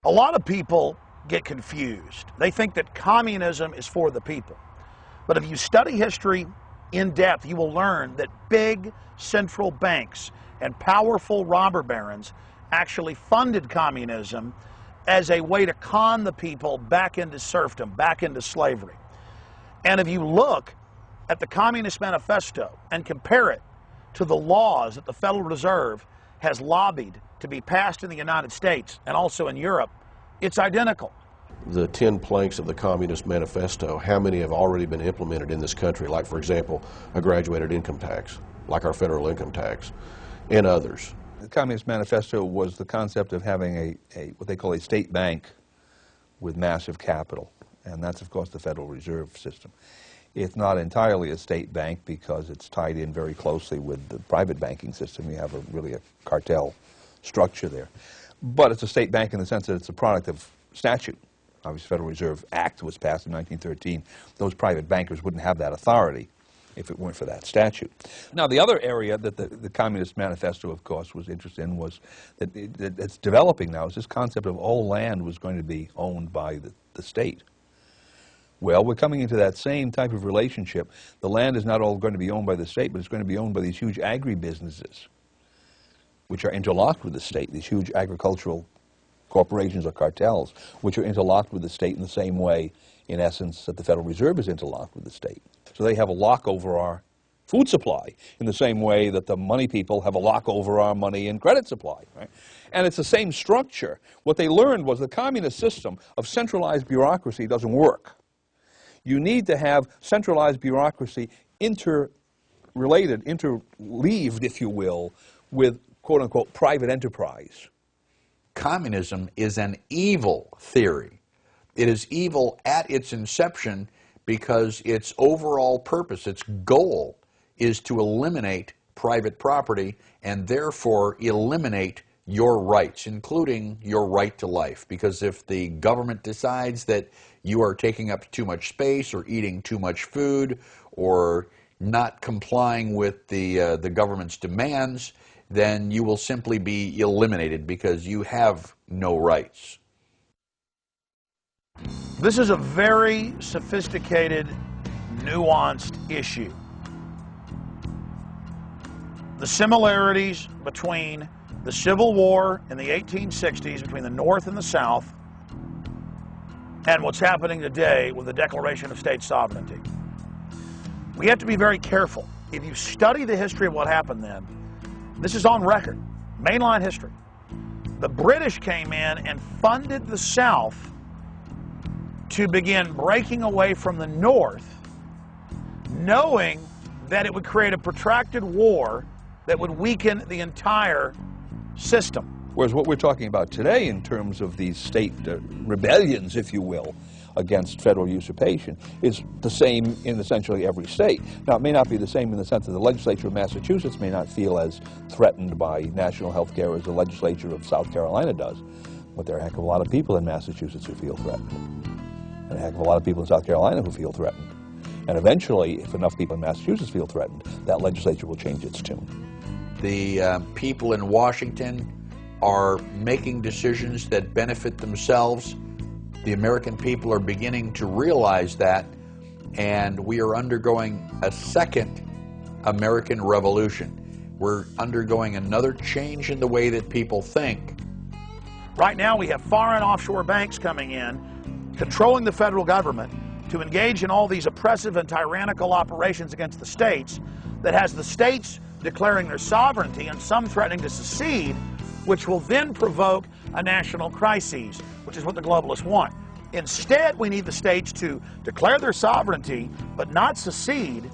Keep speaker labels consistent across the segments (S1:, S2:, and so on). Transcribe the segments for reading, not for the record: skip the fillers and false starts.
S1: A lot of people get confused. They think that communism is for the people. But if you study history in depth, you will learn that big central banks and powerful robber barons actually funded communism as a way to con the people back into serfdom, back into slavery. And if you look at the Communist Manifesto and compare it to the laws that the Federal Reserve has lobbied to be passed in the United States and also in Europe, it's identical.
S2: The 10 planks of the Communist Manifesto, how many have already been implemented in this country? Like, for example, a graduated income tax, like our federal income tax, and others.
S3: The Communist Manifesto was the concept of having what they call a state bank with massive capital, and that's, of course, the Federal Reserve System. It's not entirely a state bank because it's tied in very closely with the private banking system. You have really a cartel structure there. But it's a state bank in the sense that it's a product of statute. Obviously, the Federal Reserve Act was passed in 1913. Those private bankers wouldn't have that authority if it weren't for that statute. Now, the other area that the Communist Manifesto, of course, was interested in was that it's developing now is this concept of all land was going to be owned by the state. Well, we're coming into that same type of relationship. The land is not all going to be owned by the state, but it's going to be owned by these huge agribusinesses, which are interlocked with the state, these huge agricultural corporations or cartels, which are interlocked with the state in the same way, in essence, that the Federal Reserve is interlocked with the state. So they have a lock over our food supply in the same way that the money people have a lock over our money and credit supply, right? And it's the same structure. What they learned was the communist system of centralized bureaucracy doesn't work. You need to have centralized bureaucracy interrelated, interleaved, if you will, with quote-unquote private enterprise.
S4: Communism is an evil theory. It is evil at its inception because its overall purpose, its goal, is to eliminate private property and therefore eliminate your rights, including your right to life. Because if the government decides that you are taking up too much space or eating too much food or not complying with the government's demands, then you will simply be eliminated because you have no rights.
S1: This is a very sophisticated, nuanced issue. The similarities between the Civil War in the 1860s between the North and the South and what's happening today with the Declaration of State Sovereignty. We have to be very careful. If you study the history of what happened then, this is on record, mainline history. The British came in and funded the South to begin breaking away from the North, knowing that it would create a protracted war that would weaken the entire system.
S3: Whereas what we're talking about today in terms of these state rebellions, if you will, against federal usurpation is the same in essentially every state. Now, it may not be the same in the sense that the legislature of Massachusetts may not feel as threatened by national health care as the legislature of South Carolina does, but there are a heck of a lot of people in Massachusetts who feel threatened, and a heck of a lot of people in South Carolina who feel threatened. And eventually, if enough people in Massachusetts feel threatened, that legislature will change its tune.
S4: The people in Washington are making decisions that benefit themselves. The American people are beginning to realize that, and we are undergoing a second American Revolution. We're undergoing another change in the way that people think.
S1: Right now we have foreign offshore banks coming in, controlling the federal government to engage in all these oppressive and tyrannical operations against the states that has the states declaring their sovereignty and some threatening to secede, which will then provoke a national crisis, which is what the globalists want. Instead, we need the states to declare their sovereignty, but not secede,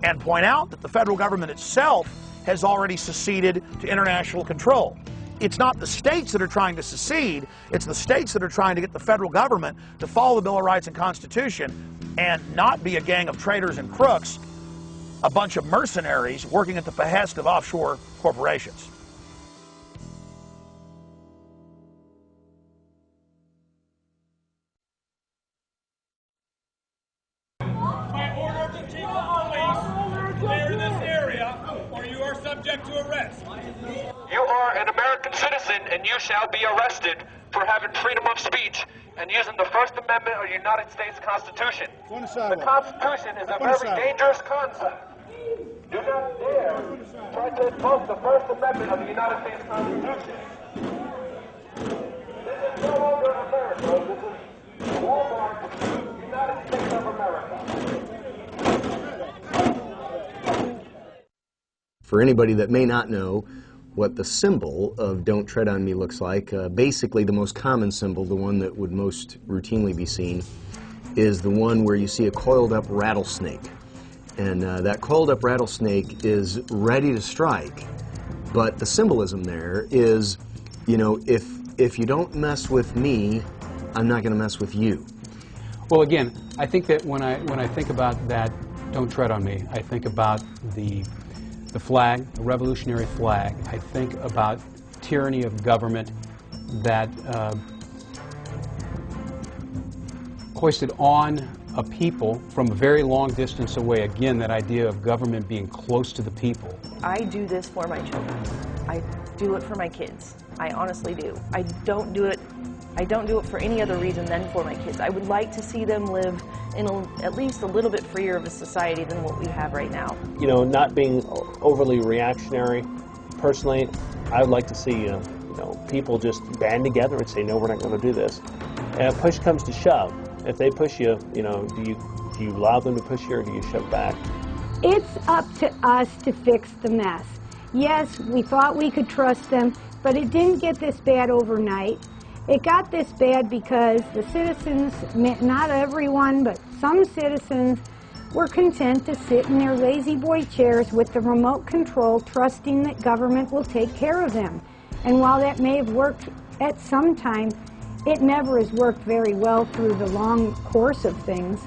S1: and point out that the federal government itself has already seceded to international control. It's not the states that are trying to secede, it's the states that are trying to get the federal government to follow the Bill of Rights and Constitution and not be a gang of traitors and crooks, a bunch of mercenaries working at the behest of offshore corporations.
S5: By order of the Chief of Police, clear this area, or you are subject to arrest.
S6: You are an American citizen, and you shall be arrested for having freedom of speech and using the First Amendment of the United States Constitution. The Constitution is a very dangerous concept. Do not dare try to invoke the First Amendment of the United States Constitution. This is no longer America. This is Walmart, United States of America.
S7: For anybody that may not know what the symbol of Don't Tread on Me looks like, basically the most common symbol, the one that would most routinely be seen, is the one where you see a coiled up rattlesnake. And that coiled up rattlesnake is ready to strike, but the symbolism there is, you know, if you don't mess with me, I'm not going to mess with you.
S8: Well, again, I think that when I think about that, Don't Tread on Me, I think about the flag, the revolutionary flag. I think about tyranny of government that hoisted on a people from a very long distance away. Again, that idea of government being close to the people.
S9: I do this for my children. I do it for my kids. I honestly do. I don't do it for any other reason than for my kids. I would like to see them live in at least a little bit freer of a society than what we have right now.
S10: You know, not being overly reactionary. Personally, I would like to see people just band together and say, no, we're not going to do this. And if push comes to shove, if they push you, do you allow them to push you or do you shove back?
S11: It's up to us to fix the mess. Yes, we thought we could trust them, but it didn't get this bad overnight. It got this bad because the citizens, not everyone, but some citizens, were content to sit in their lazy boy chairs with the remote control, trusting that government will take care of them. And while that may have worked at some time, it never has worked very well through the long course of things.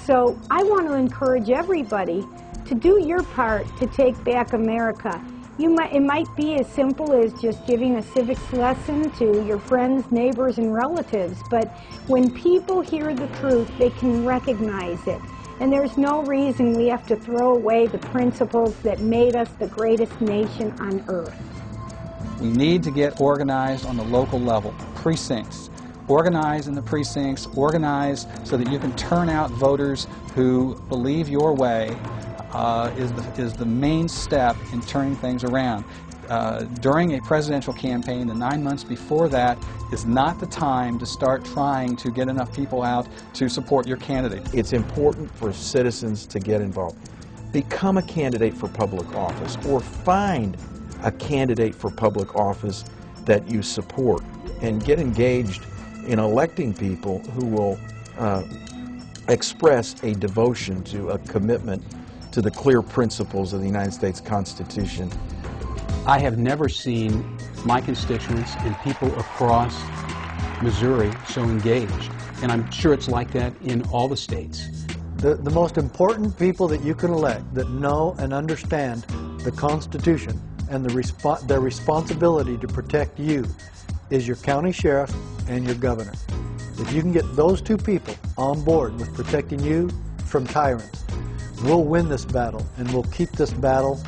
S11: So I want to encourage everybody to do your part to take back America. It might be as simple as just giving a civics lesson to your friends, neighbors, and relatives, but when people hear the truth, they can recognize it. And there's no reason we have to throw away the principles that made us the greatest nation on earth.
S12: We need to get organized on the local level, precincts. Organize in the precincts, organize so that you can turn out voters who believe your way is the main step in turning things around. During a presidential campaign, the 9 months before that is not the time to start trying to get enough people out to support your candidate.
S13: It's important for citizens to get involved. Become a candidate for public office or find a candidate for public office that you support and get engaged in electing people who will express a devotion to a commitment to the clear principles of the United States Constitution.
S8: I have never seen my constituents and people across Missouri so engaged, and I'm sure it's like that in all the states.
S14: The most important people that you can elect that know and understand the Constitution and their responsibility to protect you is your county sheriff and your governor. If you can get those two people on board with protecting you from tyrants, we'll win this battle, and we'll keep this battle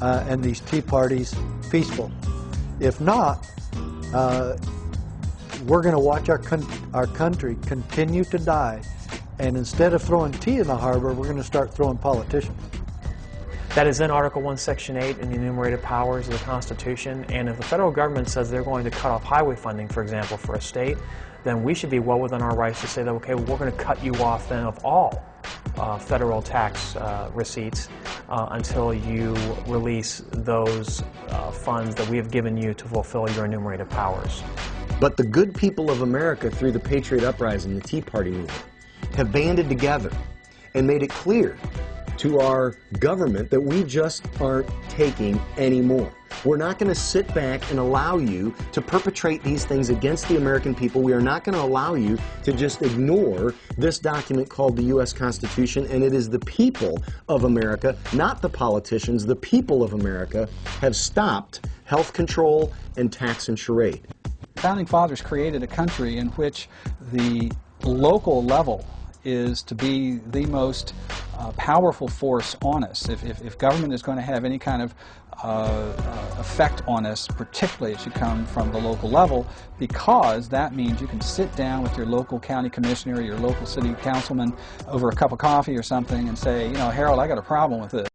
S14: and these tea parties peaceful. If not, we're going to watch our country continue to die, and instead of throwing tea in the harbor, we're going to start throwing politicians.
S15: That is in Article 1, Section 8 in the enumerated powers of the Constitution, and if the federal government says they're going to cut off highway funding, for example, for a state, then we should be well within our rights to say that, okay, well, we're going to cut you off then of all federal tax receipts until you release those funds that we have given you to fulfill your enumerated powers.
S7: But the good people of America, through the Patriot Uprising, the Tea Party movement, have banded together and made it clear to our government that we just aren't taking anymore. We're not going to sit back and allow you to perpetrate these things against the American people. We are not going to allow you to just ignore this document called the U.S. Constitution, and it is the people of America, not the politicians, the people of America have stopped health control and tax and charade.
S12: Founding Fathers created a country in which the local level is to be the most powerful force on us. If government is going to have any kind of effect on us, particularly it should come from the local level, because that means you can sit down with your local county commissioner or your local city councilman over a cup of coffee or something and say, you know, Harold, I got a problem with this.